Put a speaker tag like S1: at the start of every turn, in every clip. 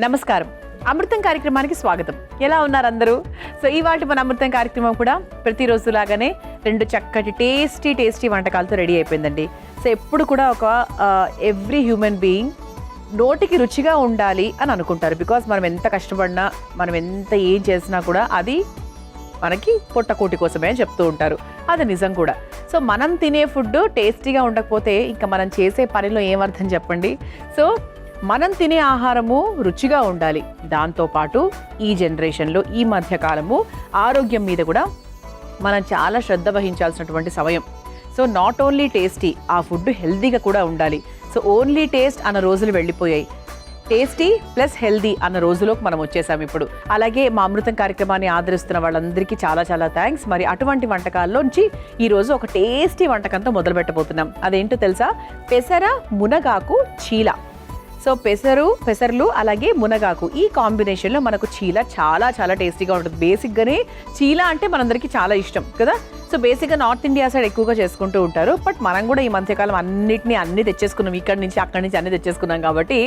S1: నమస్కారం. అమృతం కార్యక్రమానికి స్వాగతం. ఎలా ఉన్నారు అందరూ? సో ఇవాళ మన అమృతం కార్యక్రమం కూడా ప్రతిరోజు లాగానే రెండు చక్కటి టేస్టీ వంటకాలతో రెడీ అయిపోయిందండి. సో ఎప్పుడు కూడా ఒక ఎవ్రీ హ్యూమన్ బీయింగ్ నోటికి రుచిగా ఉండాలి అని అనుకుంటారు. బికాస్ మనం ఎంత కష్టపడినా, మనం ఎంత ఏం చేసినా కూడా అది మనకి పొట్టకూటి కోసమే అని చెప్తూ ఉంటారు. అది నిజం కూడా. సో మనం తినే ఫుడ్ టేస్టీగా ఉండకపోతే ఇంకా మనం చేసే పనిలో ఏమర్థం చెప్పండి. సో మనం తినే ఆహారము రుచిగా ఉండాలి. దాంతోపాటు ఈ జనరేషన్లో ఈ మధ్యకాలము ఆరోగ్యం మీద కూడా మనం చాలా శ్రద్ధ వహించాల్సినటువంటి సమయం. సో నాట్ ఓన్లీ టేస్టీ, ఆ ఫుడ్ హెల్తీగా కూడా ఉండాలి. సో ఓన్లీ టేస్ట్ అన్న రోజులు వెళ్ళిపోయాయి. టేస్టీ ప్లస్ హెల్దీ అన్న రోజులోకి మనం వచ్చేసాం ఇప్పుడు. అలాగే మా అమృతం కార్యక్రమాన్ని ఆదరిస్తున్న వాళ్ళందరికీ చాలా థ్యాంక్స్. మరి అటువంటి వంటకాల్లోంచి ఈరోజు ఒక టేస్టీ వంటకంతో మొదలు పెట్టబోతున్నాం. అదేంటో తెలుసా? పెసర మునగాకు చీల. సో పెసర్లు అలాగే మునగాకు ఈ కాంబినేషన్లో మనకు చీల చాలా టేస్టీగా ఉంటుంది. బేసిక్గానే చీల అంటే మనందరికీ చాలా ఇష్టం కదా. సో బేసిక్గా నార్త్ ఇండియా సైడ్ ఎక్కువగా చేసుకుంటూ ఉంటారు. బట్ మనం కూడా ఈ మధ్యకాలం అన్ని తెచ్చేసుకున్నాం. ఇక్కడి నుంచి అక్కడి నుంచి అన్ని తెచ్చేసుకున్నాం కాబట్టి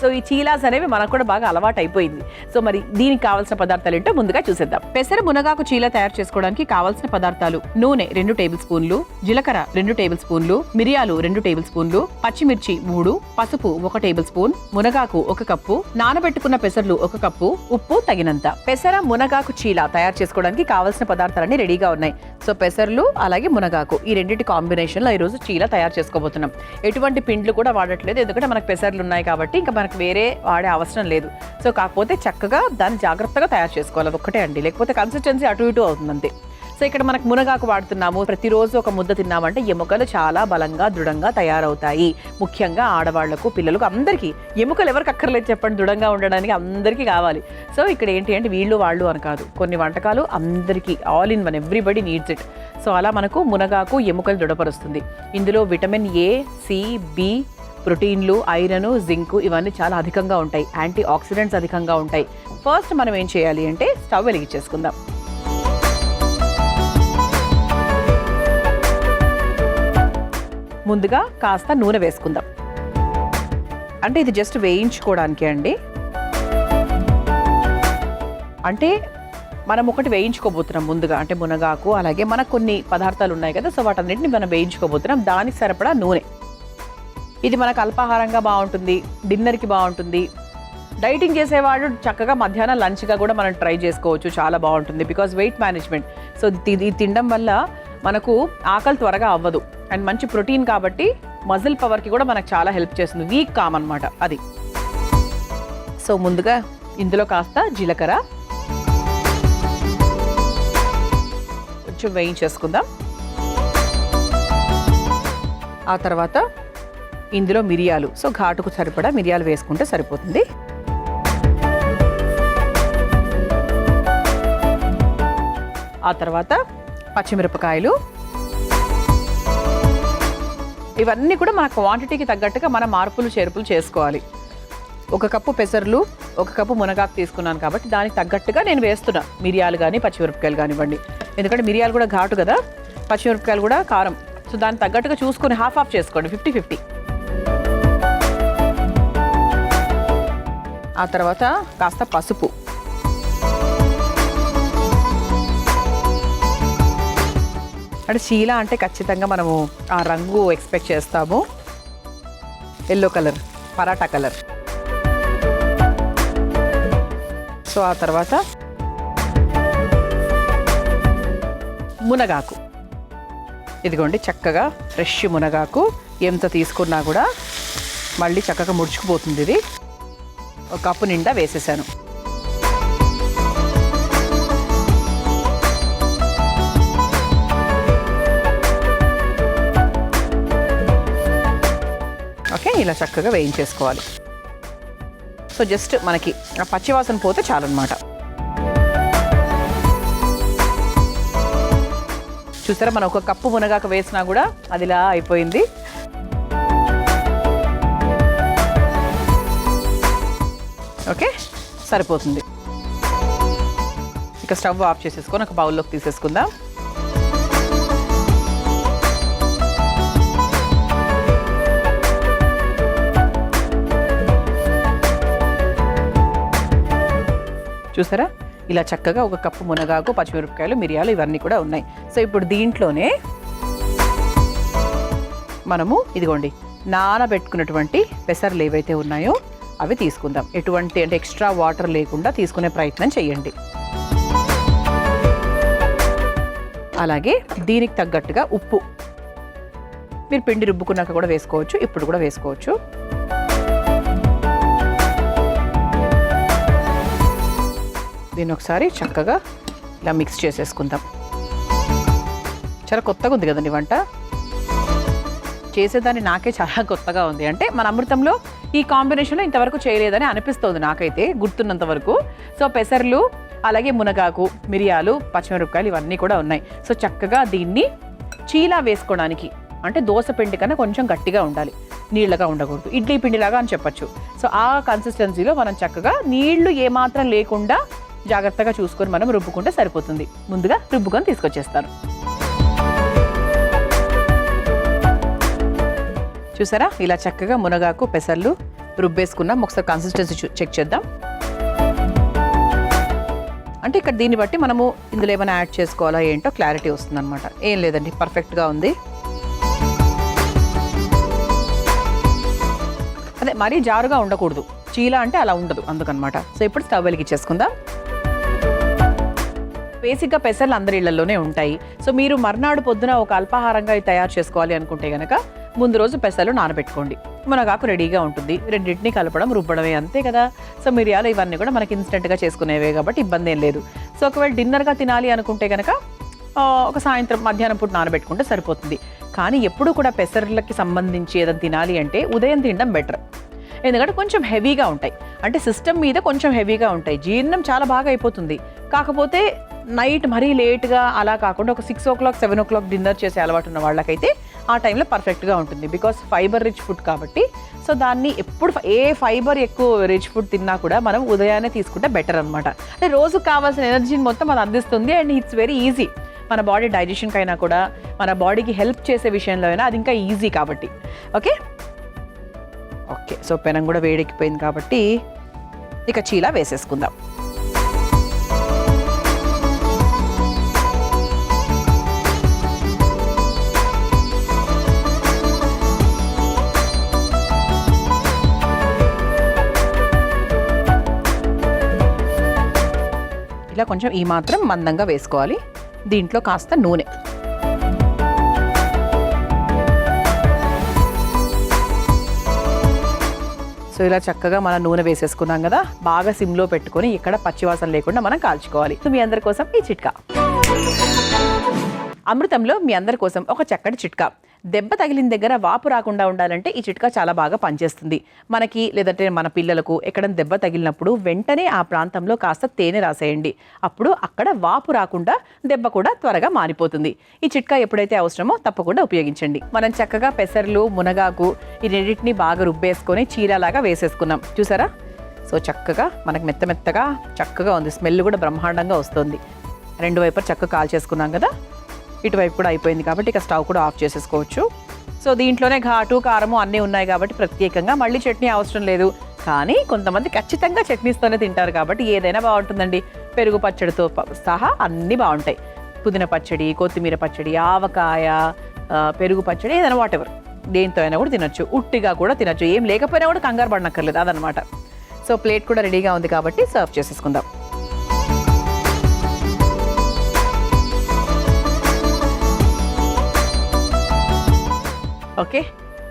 S1: సో ఈ చీలాస్ అనేవి మనకు కూడా బాగా అలవాటు అయిపోయింది. సో మరి దీనికి కావాల్సిన పదార్థాలు ఏంటో ముందుగా చూసేద్దాం. పెసర మునగాకు చీల తయారు చేసుకోవడానికి కావాల్సిన పదార్థాలు: నూనె 2 టేబుల్ స్పూన్లు, జీలకర్ర 2 టేబుల్ స్పూన్లు, మిరియాలు 2 టేబుల్ స్పూన్లు, పచ్చిమిర్చి 3, పసుపు 1 టేబుల్ స్పూన్, మునగాకు 1 కప్పు, నానబెట్టుకున్న పెసర్లు 1 కప్పు, ఉప్పు తగినంత. పెసర మునగాకు చీల తయారు చేసుకోవడానికి కావాల్సిన పదార్థాలన్నీ రెడీగా ఉన్నాయి. సో పెసర్లు అలాగే మునగాకు ఈ రెండింటి కాంబినేషన్లో ఈరోజు చీల తయారు చేసుకోబోతున్నాం. ఎటువంటి పిండ్లు కూడా వాడట్లేదు, ఎందుకంటే మనకు పెసర్లు ఉన్నాయి కాబట్టి ఇంకా మనకు వేరే వాడే అవసరం లేదు. సో కాకపోతే చక్కగా దాన్ని జాగ్రత్తగా తయారు చేసుకోవాలి. అది ఒక్కటే అండి, లేకపోతే కన్సిస్టెన్సీ అటు ఇటు అవుతుంది అంతే. సో ఇక్కడ మనకు మునగాకు వాడుతున్నాము. ప్రతిరోజు ఒక ముద్ద తిన్నామంటే ఎముకలు చాలా బలంగా దృఢంగా తయారవుతాయి. ముఖ్యంగా ఆడవాళ్లకు, పిల్లలకు, అందరికీ. ఎముకలు ఎవరికి అక్కర్లేదు చెప్పండి, దృఢంగా ఉండడానికి అందరికీ కావాలి. సో ఇక్కడ ఏంటి అంటే వీళ్ళు వాళ్ళు అని కాదు, కొన్ని వంటకాలు అందరికీ all in one, everybody needs it. So అలా మనకు మునగాకు ఎముకలు దృఢపరుస్తుంది. ఇందులో విటమిన్ ఏ, సి, బి, ప్రోటీన్లు, ఐరన్, జింక్ ఇవన్నీ చాలా అధికంగా ఉంటాయి. యాంటీ ఆక్సిడెంట్స్ అధికంగా ఉంటాయి. ఫస్ట్ మనం ఏం చేయాలి అంటే స్టవ్ వెలిగించేసుకుందాం. ముందుగా కాస్త నూనె వేసుకుందాం. అంటే ఇది జస్ట్ వేయించుకోవడానికి అండి. అంటే మనం ఒకటి వేయించుకోబోతున్నాం ముందుగా, అంటే మునగాకు అలాగే మనకు కొన్ని పదార్థాలు ఉన్నాయి కదా. సో వాటన్నిటిని మనం వేయించుకోబోతున్నాం. దానికి సరిపడా నూనె. ఇది మనకు అల్పాహారంగా బాగుంటుంది, డిన్నర్కి బాగుంటుంది. డైటింగ్ చేసేవాడు చక్కగా మధ్యాహ్నం లంచ్గా కూడా మనం ట్రై చేసుకోవచ్చు, చాలా బాగుంటుంది. Because weight management. సో ఇది తినడం వల్ల మనకు ఆకలి త్వరగా అవ్వదు. అండ్ మంచి ప్రోటీన్ కాబట్టి మజిల్ పవర్కి కూడా మనకు చాలా హెల్ప్ చేస్తుంది. వీక్ కామన్నమాట అది. సో ముందుగా ఇందులో కాస్త జీలకర్ర కొంచెం వేయించేసుకుందాం. ఆ తర్వాత ఇందులో మిరియాలు. సో ఘాటుకు సరిపడా మిరియాలు వేసుకుంటే సరిపోతుంది. ఆ తర్వాత పచ్చిమిరపకాయలు. ఇవన్నీ కూడా మన క్వాంటిటీకి తగ్గట్టుగా మన మార్పులు చేర్పులు చేసుకోవాలి. 1 కప్పు పెసర్లు, 1 కప్పు మునగాకు తీసుకున్నాను కాబట్టి దానికి తగ్గట్టుగా నేను వేస్తున్నా మిరియాలు కానీ పచ్చిమిరపకాయలు కానివ్వండి. ఎందుకంటే మిరియాలు కూడా ఘాటు కదా, పచ్చిమిరపకాయలు కూడా కారం. సో దానికి తగ్గట్టుగా చూసుకొని హాఫ్ చేసుకోండి, 50-50. ఆ తర్వాత కాస్త పసుపు. అంటే చీల అంటే ఖచ్చితంగా మనము ఆ రంగు ఎక్స్పెక్ట్ చేస్తాము, yellow colour, paratha colour. So ఆ తర్వాత మునగాకు. ఇదిగోండి చక్కగా ఫ్రెష్ మునగాకు. ఎంత తీసుకున్నా కూడా మళ్ళీ చక్కగా ముడుచుకుపోతుంది. ఇది 1 కప్పు నిండా వేసేసాను. ఓకే, ఇలా చక్కగా వేయించేసుకోవాలి. సో జస్ట్ మనకి ఆ పచ్చివాసన పోతే చాలన్నమాట. చూసారా, మనం 1 కప్పు మునగాకు వేసినా కూడా అదిలా అయిపోయింది. ఓకే, సరిపోతుంది. ఇక స్టవ్ ఆఫ్ చేసేసుకొని ఒక బౌల్లోకి తీసేసుకుందాం. చూసారా, ఇలా చక్కగా 1 కప్పు మునగాకు, పచ్చిమిరపకాయలు, మిరియాలు ఇవన్నీ కూడా ఉన్నాయి. సో ఇప్పుడు దీంట్లోనే మనము ఇదిగోండి నానబెట్టుకున్నటువంటి పెసర్లు ఏవైతే ఉన్నాయో అవి తీసుకుందాం. ఎటువంటి అంటే ఎక్స్ట్రా వాటర్ లేకుండా తీసుకునే ప్రయత్నం చేయండి. అలాగే దీనికి తగ్గట్టుగా ఉప్పు, మీరు పిండి రుబ్బుకున్నాక కూడా వేసుకోవచ్చు, ఇప్పుడు కూడా వేసుకోవచ్చు. దీన్ని ఒకసారి చక్కగా ఇలా మిక్స్ చేసేసుకుందాం. చాలా కొత్తగా ఉంది కదండి వంట, చేసేదాన్ని నాకే చాలా కొత్తగా ఉంది. అంటే మన అమృతంలో ఈ కాంబినేషన్లో ఇంతవరకు చేయలేదని అనిపిస్తుంది నాకైతే గుర్తున్నంత వరకు. సో పెసర్లు, అలాగే మునగాకు, మిరియాలు, పచ్చిమిరపకాయలు ఇవన్నీ కూడా ఉన్నాయి. సో చక్కగా దీన్ని చీలా వేసుకోవడానికి, అంటే దోశ పిండి కన్నా కొంచెం గట్టిగా ఉండాలి, నీళ్ళగా ఉండకూడదు, ఇడ్లీ పిండిలాగా అని చెప్పచ్చు. సో ఆ కన్సిస్టెన్సీలో మనం చక్కగా నీళ్లు ఏమాత్రం లేకుండా జాగ్రత్తగా చూసుకొని మనం రుబ్బుకుంటే సరిపోతుంది. ముందుగా రుబ్బుకొని తీసుకొచ్చేస్తాను. చూసారా, ఇలా చక్కగా మునగాకు, పెసర్లు రుబ్బేసుకున్నాం. ఒకసారి కన్సిస్టెన్సీ చెక్ చేద్దాం. అంటే ఇక్కడ దీన్ని బట్టి మనము ఇందులో ఏమైనా యాడ్ చేసుకోవాలా ఏంటో క్లారిటీ వస్తుంది అనమాట. ఏం లేదండి, పర్ఫెక్ట్గా ఉంది. అదే మరీ జారుగా ఉండకూడదు, చీలా అంటే అలా ఉండదు అందుకనమాట. సో ఇప్పుడు స్టవ్ వెలిగించేసుకుందాం. బేసిక్గా పెసర్లు అందరి ఇళ్లలోనే ఉంటాయి. సో మీరు మర్నాడు పొద్దున ఒక అల్పాహారంగా తయారు చేసుకోవాలి అనుకుంటే కనుక ముందు రోజు పెసర్లు నానబెట్టుకోండి. మునగాకు రెడీగా ఉంటుంది, రెండింటిని కలపడం, రుబ్బడమే, అంతే కదా. సో మిరియాలు ఇవన్నీ కూడా మనకి ఇన్స్టెంట్గా చేసుకునేవే కాబట్టి ఇబ్బంది ఏం లేదు. సో ఒకవేళ డిన్నర్గా తినాలి అనుకుంటే కనుక ఒక సాయంత్రం మధ్యాహ్నం పూట నానబెట్టుకుంటే సరిపోతుంది. కానీ ఎప్పుడు కూడా పెసర్లకి సంబంధించి ఏదైనా తినాలి అంటే ఉదయం తినడం బెటర్. ఎందుకంటే కొంచెం హెవీగా ఉంటాయి, అంటే సిస్టమ్ మీద కొంచెం హెవీగా ఉంటాయి, జీర్ణం చాలా బాగా అయిపోతుంది. కాకపోతే నైట్ మరీ లేట్గా అలా కాకుండా ఒక 6 o'clock 7 o'clock డిన్నర్ చేసే అలవాటు ఉన్న వాళ్ళకైతే ఆ టైంలో పర్ఫెక్ట్గా ఉంటుంది. బికాస్ ఫైబర్ రిచ్ ఫుడ్ కాబట్టి. సో దాన్ని ఎప్పుడు ఏ ఫైబర్ ఎక్కువ రిచ్ ఫుడ్ తిన్నా కూడా మనం ఉదయాన్నే తీసుకుంటే బెటర్ అనమాట. అంటే రోజుకు కావాల్సిన ఎనర్జీని మొత్తం అది అందిస్తుంది. అండ్ ఇట్స్ వెరీ ఈజీ, మన బాడీ డైజెషన్కి అయినా కూడా, మన బాడీకి హెల్ప్ చేసే విషయంలో అయినా అది ఇంకా ఈజీ కాబట్టి. ఓకే ఓకే సో పెనం కూడా వేడెక్కిపోయింది కాబట్టి ఇక చీలా వేసేసుకుందాం. ఇలా కొంచెం ఈ మాత్రం మందంగా వేసుకోవాలి. దీంట్లో కాస్త నూనె, సో ఇలా చక్కగా మనం నూనె వేసేసుకున్నాం కదా, బాగా సిమ్లో పెట్టుకొని ఇక్కడ పచ్చివాసన లేకుండా మనం కాల్చుకోవాలి. సో మీ అందరి కోసం ఈ చిట్కా, అమృతంలో మీ అందరి కోసం ఒక చక్కటి చిట్కా. దెబ్బ తగిలిన దగ్గర వాపు రాకుండా ఉండాలంటే ఈ చిట్కా చాలా బాగా పనిచేస్తుంది. మనకి లేదంటే మన పిల్లలకు ఎక్కడైనా దెబ్బ తగిలినప్పుడు వెంటనే ఆ ప్రాంతంలో కాస్త తేనె రాసేయండి. అప్పుడు అక్కడ వాపు రాకుండా దెబ్బ కూడా త్వరగా మారిపోతుంది. ఈ చిట్కా ఎప్పుడైతే అవసరమో తప్పకుండా ఉపయోగించండి. మనం చక్కగా పెసర్లు, మునగాకు ఈ రెండింటిని బాగా రుబ్బేసుకొని చీరలాగా వేసేసుకున్నాం. చూసారా, సో చక్కగా మనకు మెత్తగా చక్కగా ఉంది. స్మెల్ కూడా బ్రహ్మాండంగా వస్తుంది. రెండు వైపులా చక్కగా కాల్చేసుకున్నాం కదా, ఇటువైపు కూడా అయిపోయింది కాబట్టి ఇక స్టవ్ కూడా ఆఫ్ చేసేసుకోవచ్చు. సో దీంట్లోనే ఘాటు, కారము అన్నీ ఉన్నాయి కాబట్టి ప్రత్యేకంగా మళ్ళీ చట్నీ అవసరం లేదు. కానీ కొంతమంది ఖచ్చితంగా చట్నీస్తోనే తింటారు కాబట్టి ఏదైనా బాగుంటుందండి. పెరుగు పచ్చడితో సహా అన్నీ బాగుంటాయి. పుదీనా పచ్చడి, కొత్తిమీర పచ్చడి, ఆవకాయ, పెరుగు పచ్చడి, ఏదైనా వాటెవర్ దేంతో అయినా కూడా తినొచ్చు. ఉట్టిగా కూడా తినొచ్చు, ఏం లేకపోయినా కూడా కంగారు పడనక్కర్లేదు, అదనమాట. సో ప్లేట్ కూడా రెడీగా ఉంది కాబట్టి సర్వ్ చేసేసుకుందాం. ఓకే,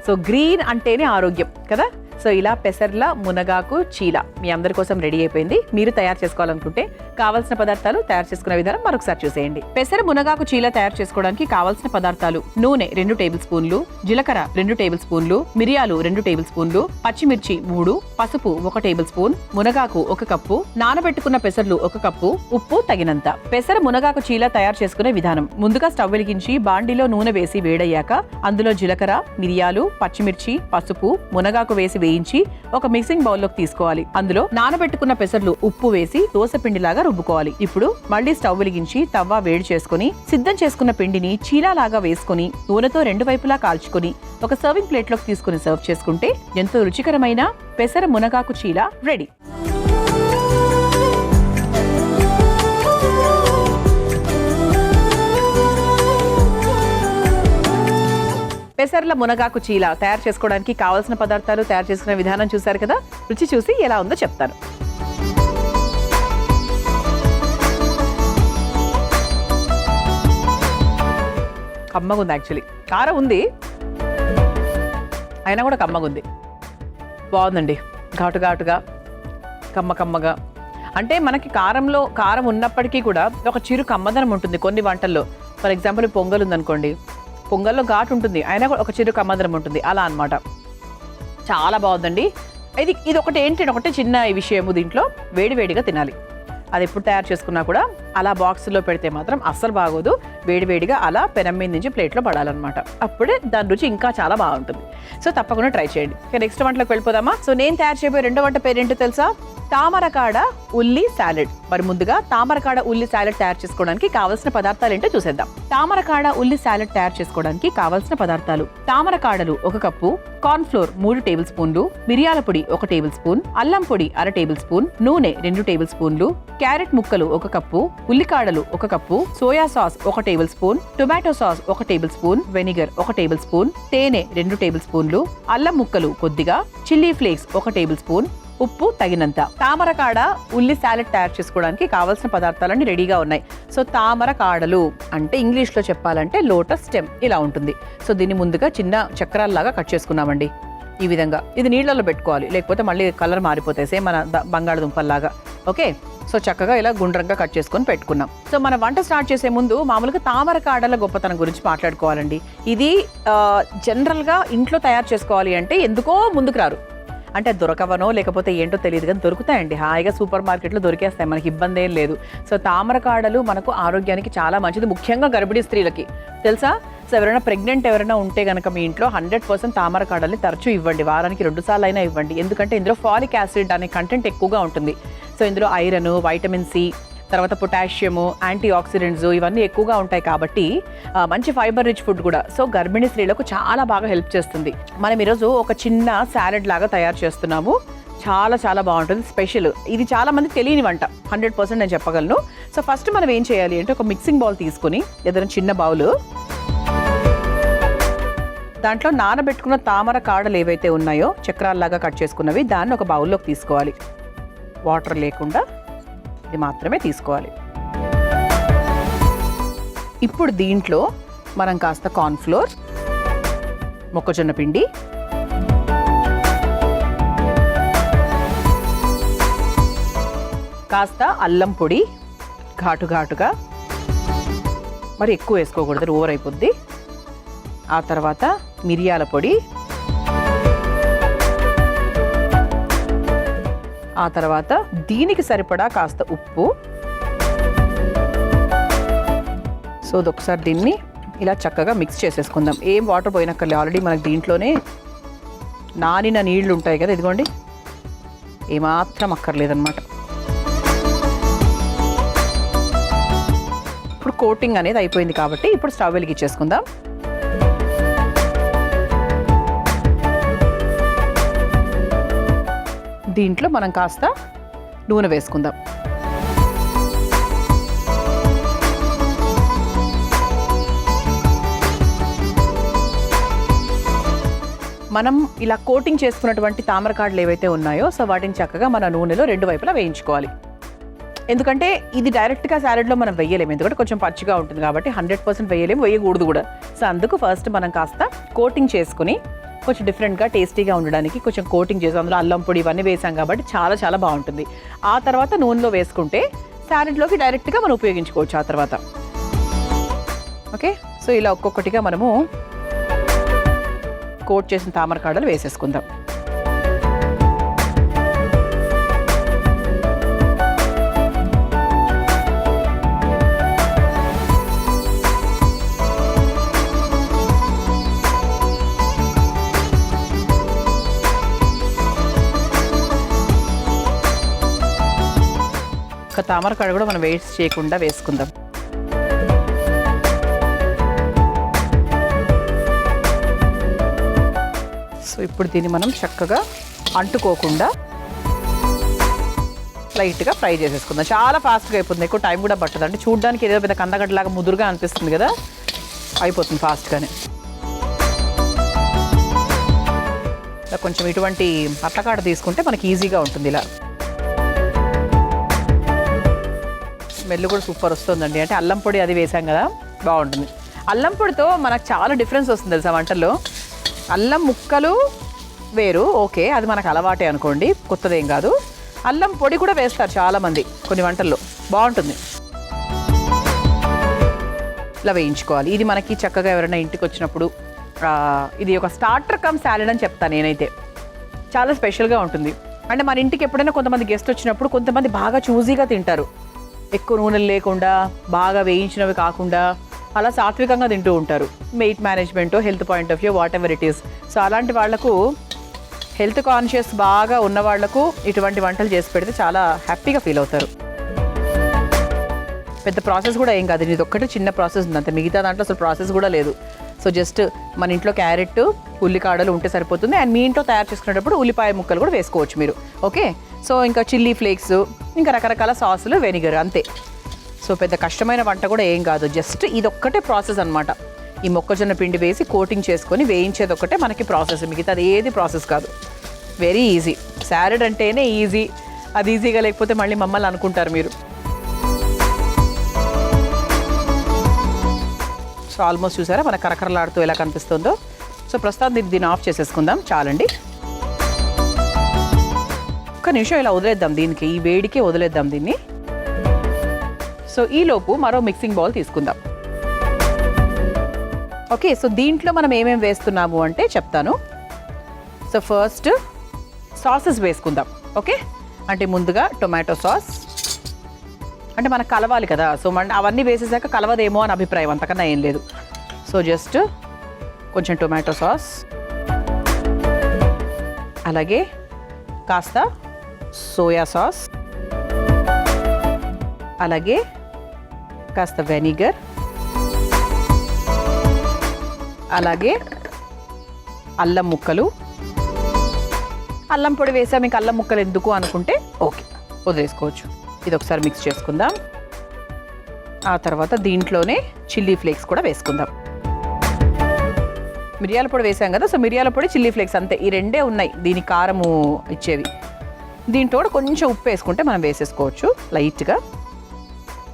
S1: సో గ్రీన్ అంటేనే ఆరోగ్యం కదా. సో ఇలా పెసర్ల, మునగాకు చీల మీ అందరి కోసం రెడీ అయిపోయింది. మీరు తయారు చేసుకోవాలనుకుంటే కావాల్సిన పదార్థాలు, తయారు చేసుకునే విధానం మరొకసారి చూసేయండి. పెసర, మునగాకు చీల తయారు చేసుకోవడానికి కావాల్సిన పదార్థాలు: నూనె 2 టేబుల్ స్పూన్లు, జీలకర్ర 2 టేబుల్ స్పూన్లు, మిరియాలు 2 టేబుల్ స్పూన్లు, పచ్చిమిర్చి 3, పసుపు 1 టేబుల్ స్పూన్, మునగాకు 1 కప్పు, నానబెట్టుకున్న పెసర్లు 1 కప్పు, ఉప్పు తగినంత. పెసర, మునగాకు చీల తయారు చేసుకునే విధానం: ముందుగా స్టవ్ వెలిగించి బాండిలో నూనె వేసి వేడయ్యాక అందులో జీలకర్ర, మిరియాలు, పచ్చిమిర్చి, పసుపు, మునగాకు వేసి వేయించి ఒక మిక్సింగ్ బౌల్లోకి తీసుకోవాలి. అందులో నానబెట్టుకున్న పెసర్లు, ఉప్పు వేసి దోశ పిండిలాగా రుబ్బుకోవాలి. ఇప్పుడు మళ్ళీ స్టవ్ వెలిగించి తవ్వ వేడి చేసుకుని సిద్ధం చేసుకున్న పిండిని చీలాలాగా వేసుకుని నూనెతో 2 వైపులా కాల్చుకొని ఒక సర్వింగ్ ప్లేట్లోకి తీసుకుని సర్వ్ చేసుకుంటే ఎంతో రుచికరమైన పెసర, మునగాకు చీల రెడీ. పెసర్ల మునగాకు చీల తయారు చేసుకోవడానికి కావాల్సిన పదార్థాలు, తయారు చేసుకునే విధానం చూసారు కదా. రుచి చూసి ఎలా ఉందో చెప్తాను. కమ్మగా ఉంది, యాక్చువల్లీ కారం ఉంది అయినా కూడా కమ్మగా ఉంది. బాగుందండి, ఘాటు ఘాటుగా, కమ్మగా. అంటే మనకి కారంలో కారం ఉన్నప్పటికీ కూడా ఒక చిరు కమ్మదనం ఉంటుంది కొన్ని వంటల్లో. ఫర్ ఎగ్జాంపుల్ పొంగల్ ఉందనుకోండి, పొంగల్లో ఘాటు ఉంటుంది అయినా కూడా ఒక చిరు కమ్మదనం ఉంటుంది, అలా అనమాట. చాలా బాగుందండి. ఇది ఒకటి ఏంటంటే ఒకటే చిన్న విషయము, దీంట్లో వేడివేడిగా తినాలి. అది ఎప్పుడు తయారు చేసుకున్నా కూడా అలా బాక్స్లో పెడితే మాత్రం అస్సలు బాగోదు. వేడివేడిగా అలా పెనం మీద నుంచి ప్లేట్లో పడాలన్నమాట, అప్పుడే దాని రుచి ఇంకా చాలా బాగుంటుంది. సో తప్పకుండా ట్రై చేయండి. నెక్స్ట్ వంటలోకి వెళ్ళిపోదామా. సో నేను తయారు చేయబోయే రెండో వంట పేరేంటో తెలుసా? తామరకాడ ఉల్లి సాలెడ్. మరి ముందుగా తామరకాడ ఉల్లి సాలెడ్ తయారు చేసుకోవడానికి కావాల్సిన పదార్థాలు ఏంటో చూసేద్దాం. తామరకాడ ఉల్లి సాలెడ్ తయారు చేసుకోవడానికి కావాల్సిన పదార్థాలు: తామరకాడలు 1 కప్పు, కార్న్ ఫ్లోర్ 3 టేబుల్ స్పూన్లు, మిరియాల పొడి 1 టేబుల్ స్పూన్, అల్లం పొడి 1/2 టేబుల్ స్పూన్, నూనె 2 టేబుల్ స్పూన్లు, క్యారెట్ ముక్కలు 1 కప్పు, ఉల్లికాడలు 1 cup, soya sauce 1 tablespoon, tomato sauce 1 tablespoon, vinegar 1 tablespoon, తేనె 2 టేబుల్ స్పూన్లు, అల్లం ముక్కలు కొద్దిగా, చిల్లీ ఫ్లేక్స్ 1 టేబుల్ స్పూన్, ఉప్పు తగినంత. తామరకాడ ఉల్లి సాలెడ్ తయారు చేసుకోవడానికి కావాల్సిన పదార్థాలన్నీ రెడీగా ఉన్నాయి. సో తామరకాడలు అంటే ఇంగ్లీష్లో చెప్పాలంటే లోటస్ స్టెమ్ ఇలా ఉంటుంది. సో దీన్ని ముందుగా చిన్న చక్రాల్లాగా కట్ చేసుకున్నామండి. ఈ విధంగా ఇది నీళ్ళలో పెట్టుకోవాలి, లేకపోతే మళ్ళీ కలర్ మారిపోతాయి, సేమ్ మన బంగాళదుంపల్లాగా. ఓకే, సో చక్కగా ఇలా గుండ్రంగా కట్ చేసుకొని పెట్టుకున్నాం. సో మన వంట స్టార్ట్ చేసే ముందు మామూలుగా తామరకాడల గొప్పతనం గురించి మాట్లాడుకోవాలండి. ఇది జనరల్గా ఇంట్లో తయారు చేసుకోవాలి అంటే ఎందుకో ముందుకు రారు. అంటే దొరకవనో లేకపోతే ఏంటో తెలియదు కానీ దొరుకుతాయండి, హాయిగా సూపర్ మార్కెట్లో దొరికేస్తాయి, మనకి ఇబ్బంది ఏం లేదు. సో తామరకాడలు మనకు ఆరోగ్యానికి చాలా మంచిది, ముఖ్యంగా గర్భిణీ స్త్రీలకి తెలుసా. సో ఎవరైనా ప్రెగ్నెంట్ ఎవరైనా ఉంటే కనుక మీ ఇంట్లో 100% తామరకాడల్ని తరచూ ఇవ్వండి, వారానికి 2 సార్లు అయినా ఇవ్వండి. ఎందుకంటే ఇందులో ఫాలిక్ యాసిడ్ అనే కంటెంట్ ఎక్కువగా ఉంటుంది. సో ఇందులో ఐరన్, వైటమిన్ సి, తర్వాత పొటాషియము, యాంటీ ఆక్సిడెంట్స్ ఇవన్నీ ఎక్కువగా ఉంటాయి కాబట్టి మంచి ఫైబర్ రిచ్ ఫుడ్ కూడా. సో గర్భిణీ స్త్రీలకు చాలా బాగా హెల్ప్ చేస్తుంది. మనం ఈరోజు ఒక చిన్న సాలెడ్ లాగా తయారు చేస్తున్నాము, చాలా చాలా బాగుంటుంది, స్పెషల్. ఇది చాలా మంది తెలియని వంట, 100% నేను చెప్పగలను. సో ఫస్ట్ మనం ఏం చేయాలి అంటే ఒక మిక్సింగ్ బౌల్ తీసుకొని, ఏదైనా చిన్న బౌల్, దాంట్లో నానబెట్టుకున్న తామర కాడలు ఏవైతే ఉన్నాయో చక్రాల్లాగా కట్ చేసుకున్నవి దాన్ని ఒక బౌల్లోకి తీసుకోవాలి. వాటర్ లేకుండా ఇది మాత్రమే తీసుకోవాలి. ఇప్పుడు దీంట్లో మనం కాస్త కార్న్ ఫ్లోర్, మొక్కజొన్న పిండి, కాస్త అల్లం పొడి ఘాటుగా, మరి ఎక్కువ వేసుకోకూడదు, ఓవర్ అయిపోద్ది. ఆ తర్వాత మిరియాల పొడి, ఆ తర్వాత దీనికి సరిపడా కాస్త ఉప్పు. సో ఒకసారి దీన్ని ఇలా చక్కగా మిక్స్ చేసేసుకుందాం. ఏం వాటర్ పోయినక్కర్లే, ఆల్రెడీ మనకి దీంట్లోనే నానిన నీళ్లు ఉంటాయి కదా, ఇదిగోండి, ఏమాత్రం అక్కర్లేదన్నమాట. ఇప్పుడు కోటింగ్ అనేది అయిపోయింది కాబట్టి ఇప్పుడు స్టవ్ వెలిగించేసుకుందాం. దీంట్లో మనం కాస్త నూనె వేసుకుందాం. మనం ఇలా కోటింగ్ చేసుకున్నటువంటి తామరకాడలు ఏవైతే ఉన్నాయో సో వాటిని చక్కగా మన నూనెలో 2 వైపులా వేయించుకోవాలి. ఎందుకంటే ఇది డైరెక్ట్గా సాలెడ్లో మనం వేయలేము, ఎందుకంటే కొంచెం పచ్చిగా ఉంటుంది కాబట్టి 100% వేయలేము, వేయకూడదు కూడా. సో అందుకు ఫస్ట్ మనం కాస్త కోటింగ్ చేసుకుని కొంచెం డిఫరెంట్గా టేస్టీగా ఉండడానికి కొంచెం కోటింగ్ చేసి అందులో అల్లం పొడి ఇవన్నీ వేసాం కాబట్టి చాలా చాలా బాగుంటుంది. ఆ తర్వాత నూనెలో వేసుకుంటే సాలెడ్లోకి డైరెక్ట్గా మనం ఉపయోగించుకోవచ్చు ఆ తర్వాత. ఓకే, సో ఇలా ఒక్కొక్కటిగా మనము కోట్ చేసిన తామరకాడలు వేసేసుకుందాం. ఒక తామరకాడ కూడా మనం వేస్ట్ చేయకుండా వేసుకుందాం. సో ఇప్పుడు దీన్ని మనం చక్కగా అంటుకోకుండా లైట్గా ఫ్రై చేసేసుకుందాం. చాలా ఫాస్ట్గా అయిపోతుంది, ఎక్కువ టైం కూడా పట్టదు. అంటే చూడడానికి ఏదో పెద్ద కందగడ్డలాగా ముదురుగా అనిపిస్తుంది కదా, అయిపోతుంది ఫాస్ట్గానే. కొంచెం ఇటువంటి అట్లకాడ తీసుకుంటే మనకి ఈజీగా ఉంటుంది. ఇలా స్మెల్ కూడా సూపర్ వస్తుందండి. అంటే అల్లం పొడి అది వేసాం కదా, బాగుంటుంది. అల్లం పొడితో మనకు చాలా డిఫరెన్స్ వస్తుంది తెలుసా వంటల్లో. అల్లం ముక్కలు వేరు, ఓకే, అది మనకు అలవాటే అనుకోండి, కొత్తదేం కాదు. అల్లం పొడి కూడా వేస్తారు చాలామంది కొన్ని వంటల్లో, బాగుంటుంది. ఇలా వేయించుకోవాలి. ఇది మనకి చక్కగా ఎవరైనా ఇంటికి వచ్చినప్పుడు ఇది ఒక స్టార్టర్ కమ్ సాలెడ్ అని చెప్తాను నేనైతే. చాలా స్పెషల్గా ఉంటుంది. అంటే మన ఇంటికి ఎప్పుడైనా కొంతమంది గెస్ట్ వచ్చినప్పుడు కొంతమంది బాగా చూజీగా తింటారు, ఎక్కువ నూనెలు లేకుండా, బాగా వేయించినవి కాకుండా, అలా సాత్వికంగా తింటూ ఉంటారు. Weight management, health point of view, what ever it is. So అలాంటి వాళ్లకు, హెల్త్ కాన్షియస్ బాగా ఉన్న వాళ్లకు ఇటువంటి వంటలు చేసి పెడితే చాలా హ్యాపీగా ఫీల్ అవుతారు. పెద్ద ప్రాసెస్ కూడా ఏం కాదు, ఇది ఒక్కటి చిన్న ప్రాసెస్ ఉంది అంతే. మిగతా దాంట్లో అసలు ప్రాసెస్ కూడా లేదు. సో జస్ట్ మన ఇంట్లో క్యారెట్, ఉల్లికాడలు ఉంటే సరిపోతుంది. అండ్ మీ ఇంట్లో తయారు చేసుకునేటప్పుడు ఉల్లిపాయ ముక్కలు కూడా వేసుకోవచ్చు మీరు. ఓకే, సో ఇంకా చిల్లీ ఫ్లేక్స్, ఇంకా రకరకాల సాసులు, వెనిగర్, అంతే. సో పెద్ద కష్టమైన వంట కూడా ఏం కాదు, జస్ట్ ఇదొక్కటే ప్రాసెస్ అనమాట. ఈ మొక్కజొన్న పిండి వేసి కోటింగ్ చేసుకొని వేయించేది ఒక్కటే మనకి ప్రాసెస్, మిగతాది ఏది ప్రాసెస్ కాదు. Very easy. సాలెడ్ అంటేనే ఈజీ, అది ఈజీగా లేకపోతే మళ్ళీ మమ్మల్ని అనుకుంటారు మీరు. సో ఆల్మోస్ట్ చూసారా మన కరకరలాడుతూ ఎలా కనిపిస్తుందో. సో ప్రస్తుతం దీన్ని ఆఫ్ చేసేసుకుందాం, చాలండి. ఒక్క నిమిషం ఇలా వదిలేద్దాం, దీనికి ఈ వేడికే వదిలేద్దాం దీన్ని. సో ఈలోపు మరో మిక్సింగ్ బౌల్ తీసుకుందాం. ఓకే, సో దీంట్లో మనం ఏమేమి వేస్తున్నాము అంటే చెప్తాను. సో ఫస్ట్ సాసెస్ వేసుకుందాం. ఓకే, అంటే ముందుగా టొమాటో సాస్, అంటే మనకు కలవాలి కదా. సో అవన్నీ వేసేసాక కలవదేమో అని అభిప్రాయం, అంతకన్నా ఏం లేదు. సో జస్ట్ కొంచెం టొమాటో సాస్, అలాగే కాస్త సోయా సాస్, అలాగే కాస్త వెనిగర్, అలాగే అల్లం ముక్కలు. అల్లం పొడి వేసా, మీకు అల్లం ముక్కలు ఎందుకు అనుకుంటే ఓకే, వదిలేసుకోవచ్చు. ఇది ఒకసారి మిక్స్ చేసుకుందాం. ఆ తర్వాత దీంట్లోనే చిల్లీ ఫ్లేక్స్ కూడా వేసుకుందాం. మిరియాల పొడి వేసాం కదా, సో మిరియాల పొడి, చిల్లీ ఫ్లేక్స్ అంతే, ఈ రెండే ఉన్నాయి దీనికి కారము ఇచ్చేవి. దీంట్లో కూడా కొంచెం ఉప్పు వేసుకుంటే మనం వేసేసుకోవచ్చు లైట్గా.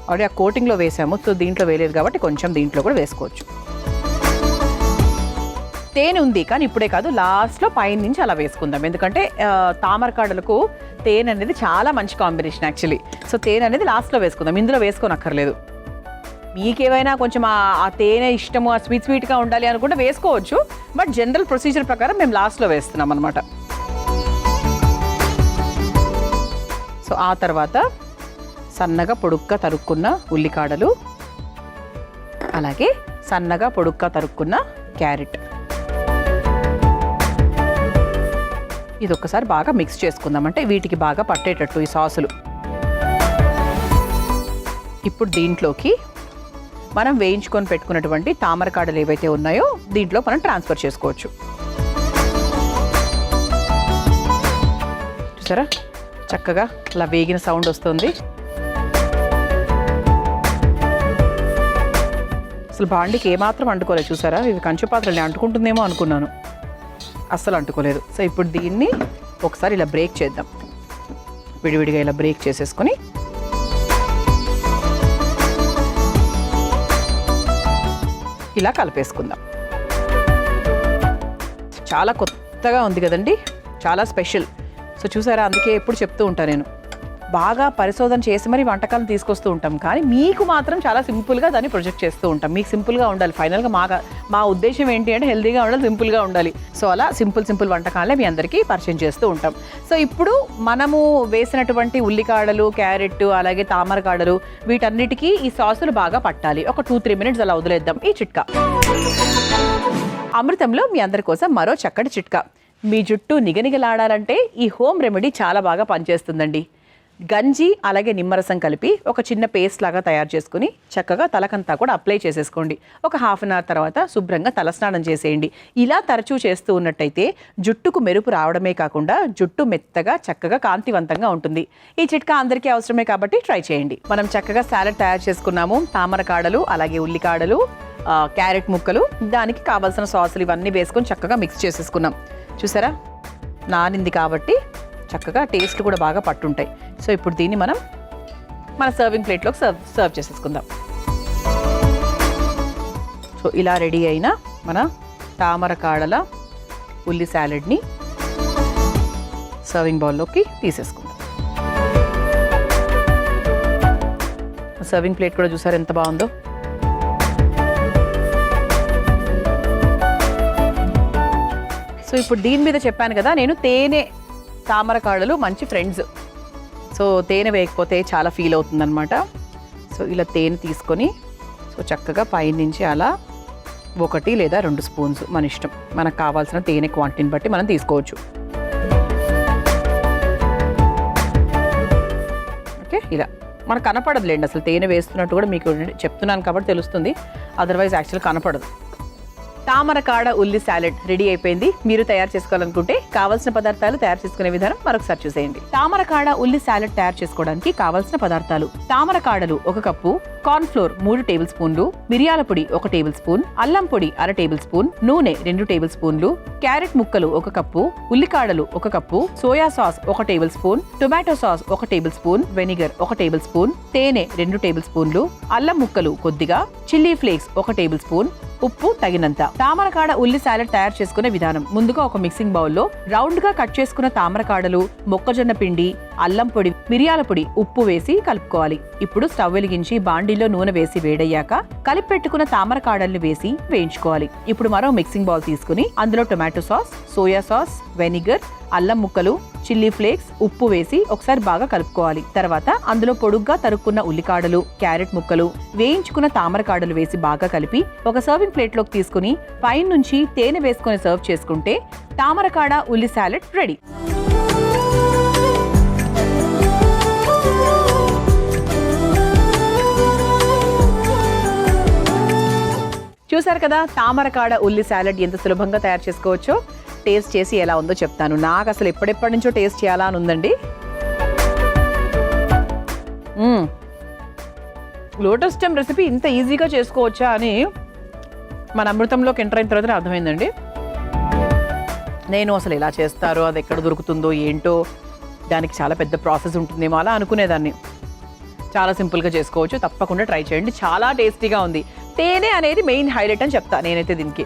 S1: ఆల్రెడీ ఆ కోటింగ్లో వేసాము, సో దీంట్లో వేయలేదు కాబట్టి కొంచెం దీంట్లో కూడా వేసుకోవచ్చు. తేనె ఉంది కానీ ఇప్పుడే కాదు, లాస్ట్లో పైన నుంచి అలా వేసుకుందాం. ఎందుకంటే తామరకాడలకు తేనె అనేది చాలా మంచి కాంబినేషన్ యాక్చువల్లీ. సో తేనె అనేది లాస్ట్లో వేసుకుందాం, ఇందులో వేసుకోనక్కర్లేదు. మీకేమైనా కొంచెం ఆ తేనె ఇష్టము, ఆ స్వీట్గా ఉండాలి అనుకుంటే వేసుకోవచ్చు. బట్ జనరల్ ప్రొసీజర్ ప్రకారం మేము లాస్ట్లో వేస్తున్నాం అనమాట. సో ఆ తర్వాత సన్నగా పొడుగ్గా తరుక్కున్న ఉల్లికాడలు, అలాగే సన్నగా పొడుగ్గా తరుక్కున్న క్యారెట్. ఇది ఒక్కసారి బాగా మిక్స్ చేసుకుందాం, అంటే వీటికి బాగా పట్టేటట్టు ఈ సాసులు. ఇప్పుడు దీంట్లోకి మనం వేయించుకొని పెట్టుకున్నటువంటి తామరకాడలు ఏవైతే ఉన్నాయో దీంట్లో మనం ట్రాన్స్ఫర్ చేసుకోవచ్చు. చూసారా చక్కగా అలా వేగిన సౌండ్ వస్తుంది. అసలు బాండికి ఏమాత్రం అంటుకోలేదు, చూసారా. ఇది కంచు పాత్రలు అంటుకుంటుందేమో అనుకున్నాను, అస్సలు అంటుకోలేదు. సో ఇప్పుడు దీన్ని ఒకసారి ఇలా బ్రేక్ చేద్దాం, విడివిడిగా ఇలా బ్రేక్ చేసేసుకొని ఇలా కలిపేసుకుందాం. చాలా కొత్తగా ఉంది కదండి, చాలా స్పెషల్. సో చూసారా, అందుకే ఎప్పుడు చెప్తూ ఉంటాను నేను, బాగా పరిశోధన చేసి మరి వంటకాలను తీసుకొస్తూ ఉంటాం, కానీ మీకు మాత్రం చాలా సింపుల్గా దాన్ని ప్రొజెక్ట్ చేస్తూ ఉంటాం. మీకు సింపుల్గా ఉండాలి, ఫైనల్గా మా ఉద్దేశం ఏంటి అంటే హెల్తీగా ఉండాలి, సింపుల్గా ఉండాలి. సో అలా సింపుల్ వంటకాలే మీ అందరికీ పరిచయం చేస్తూ ఉంటాం. సో ఇప్పుడు మనము వేసినటువంటి ఉల్లికాడలు, క్యారెట్, అలాగే తామరకాడలు, వీటన్నిటికీ ఈ సాసులు బాగా పట్టాలి. ఒక 2-3 మినిట్స్ అలా వదిలేద్దాం. ఈ చిట్కా అమృతంలో మీ అందరి కోసం మరో చక్కటి చిట్కా. మీ జుట్టు నిగనిగలాడాలంటే ఈ హోమ్ రెమెడీ చాలా బాగా పనిచేస్తుందండి. గంజి అలాగే నిమ్మరసం కలిపి ఒక చిన్న పేస్ట్ లాగా తయారు చేసుకుని చక్కగా తలకంతా కూడా అప్లై చేసేసుకోండి. ఒక హాఫ్ అన్ అవర్ తర్వాత శుభ్రంగా తలస్నానం చేసేయండి. ఇలా తరచూ చేస్తూ ఉన్నట్టయితే జుట్టుకు మెరుపు రావడమే కాకుండా జుట్టు మెత్తగా చక్కగా కాంతివంతంగా ఉంటుంది. ఈ చిట్కా అందరికీ అవసరమే కాబట్టి ట్రై చేయండి. మనం చక్కగా సాలెడ్ తయారు చేసుకున్నాము. తామరకాడలు, అలాగే ఉల్లికాడలు, క్యారెట్ ముక్కలు, దానికి కావాల్సిన సాసులు ఇవన్నీ వేసుకొని చక్కగా మిక్స్ చేసేసుకున్నాం. చూసారా నానింది కాబట్టి చక్కగా టేస్ట్ కూడా బాగా పట్టుంటాయి. సో ఇప్పుడు దీన్ని మనం మన సర్వింగ్ ప్లేట్లోకి సర్వ్ చేసేసుకుందాం. సో ఇలా రెడీ అయిన మన తామరకాడల ఉల్లి సాలెడ్ని సర్వింగ్ బౌల్లోకి తీసేసుకుందాం. సర్వింగ్ ప్లేట్ కూడా చూసారు ఎంత బాగుందో. సో ఇప్పుడు దీని మీద చెప్పాను కదా నేను, తేనె తామరకాడలు మంచి ఫ్రెండ్స్. సో తేనె వేయకపోతే చాలా ఫీల్ అవుతుందన్నమాట. సో ఇలా తేనె తీసుకొని సో చక్కగా పైనుంచి అలా 1 లేదా 2 స్పూన్స్ మన ఇష్టం, మనకు కావాల్సిన తేనె క్వాంటిటీని బట్టి మనం తీసుకోవచ్చు. ఓకే, ఇలా మనకు కనపడదులేండి అసలు తేనె వేస్తున్నట్టు కూడా, మీకు చెప్తున్నాను కాబట్టి తెలుస్తుంది, అదర్వైజ్ యాక్చువల్ కనపడదు. తామరకాడ ఉల్లి సాలెడ్ రెడీ అయిపోయింది. మీరు తయారు చేసుకోవాలనుకుంటే కావాల్సిన పదార్థాలు తయారు చేసుకునే విధానం మరొకసారి చూసేయండి. తామరకాడ ఉల్లి సాలెడ్ తయారు చేసుకోవడానికి కావాల్సిన పదార్థాలు: తామరకాడలు 1 కప్పు, కార్న్ ఫ్లోర్ 3 టేబుల్ స్పూన్లు, మిరియాల పొడి 1 టేబుల్ స్పూన్, అల్లం పొడి 1/2 టేబుల్ స్పూన్, నూనె 2 టేబుల్ స్పూన్లు, క్యారెట్ ముక్కలు 1 కప్పు, ఉల్లికాడలు 1 cup, soya sauce 1 tablespoon, tomato sauce 1 tablespoon, vinegar 1 tablespoon, తేనె 2 టేబుల్ స్పూన్లు, అల్లం ముక్కలు కొద్దిగా, చిల్లీ ఫ్లేక్స్ 1 టేబుల్ స్పూన్, ఉప్పు తగినంత. తామరకాడ ఉల్లి సాలెడ్ తయారు చేసుకునే విధానం: ముందుగా ఒక మిక్సింగ్ బౌల్లో రౌండ్ గా కట్ చేసుకున్న తామరకాడలు, మొక్కజొన్న పిండి, అల్లం పొడి, మిరియాల పొడి, ఉప్పు వేసి కలుపుకోవాలి. ఇప్పుడు స్టవ్ వెలిగించి బాండీలో నూనె వేసి వేడయ్యాక కలిపి పెట్టుకున్న తామరకాడల్ని వేసి వేయించుకోవాలి. ఇప్పుడు మరో మిక్సింగ్ బౌల్ తీసుకుని అందులో tomato sauce, soya sauce, vinegar, అల్లం ముక్కలు, చిల్లీ ఫ్లేక్స్, ఉప్పు వేసి ఒకసారి బాగా కలుపుకోవాలి. తర్వాత అందులో పొడుగ్గా తరుక్కున్న ఉల్లికాడలు, క్యారెట్ ముక్కలు, వేయించుకున్న తామరకాడలు వేసి బాగా కలిపి ఒక సర్వింగ్ ప్లేట్లోకి తీసుకుని పైన నుంచి తేనె వేసుకొని సర్వ్ చేసుకుంటే తామరకాడ ఉల్లి సాలెడ్ రెడీ. చూసారు కదా తామరకాడ ఉల్లి సాలెడ్ ఎంత సులభంగా తయారు చేసుకోవచ్చో. టేస్ట్ చేసి ఎలా ఉందో చెప్తాను. నాకు అసలు ఎప్పటి నుంచో టేస్ట్ చేయాలా అని ఉందండి. లోటస్ స్టెమ్ రెసిపీ ఇంత ఈజీగా చేసుకోవచ్చా అని మన అమృతంలోకి ఎంటర్ అయిన తర్వాత అర్థమైందండి. నేను అసలు ఎలా చేస్తారో, అది ఎక్కడ దొరుకుతుందో ఏంటో, దానికి చాలా పెద్ద ప్రాసెస్ ఉంటుందేమో అలా అనుకునేదాన్ని. చాలా సింపుల్గా చేసుకోవచ్చు, తప్పకుండా ట్రై చేయండి. చాలా టేస్టీగా ఉంది. తేనె అనేది మెయిన్ హైలైట్ అని చెప్తా నేనైతే దీనికి.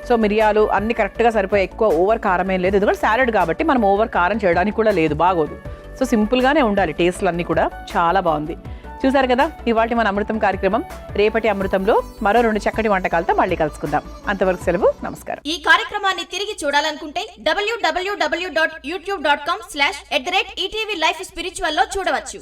S1: సో మిరియాలు అన్ని కరెక్ట్గా సరిపోయి, ఎక్కువ ఓవర్ కారం ఏం లేదు. ఎందుకంటే సాలెడ్ కాబట్టి మనం ఓవర్ కారం చేయడానికి కూడా లేదు, బాగోదు. సో సింపుల్గానే ఉండాలి టేస్ట్లు అన్నీ కూడా. చాలా బాగుంది. చూసారు కదా ఇవాళ మన అమృతం కార్యక్రమం. రేపటి అమృతంలో మరో 2 చక్కటి వంటకాలతో మళ్ళీ కలుసుకుందాం. అంతవరకు సెలవు, నమస్కారం.
S2: ఈ కార్యక్రమాన్ని తిరిగి చూడాలనుకుంటే www.youtube.com/ETV Life Spiritual లో చూడవచ్చు.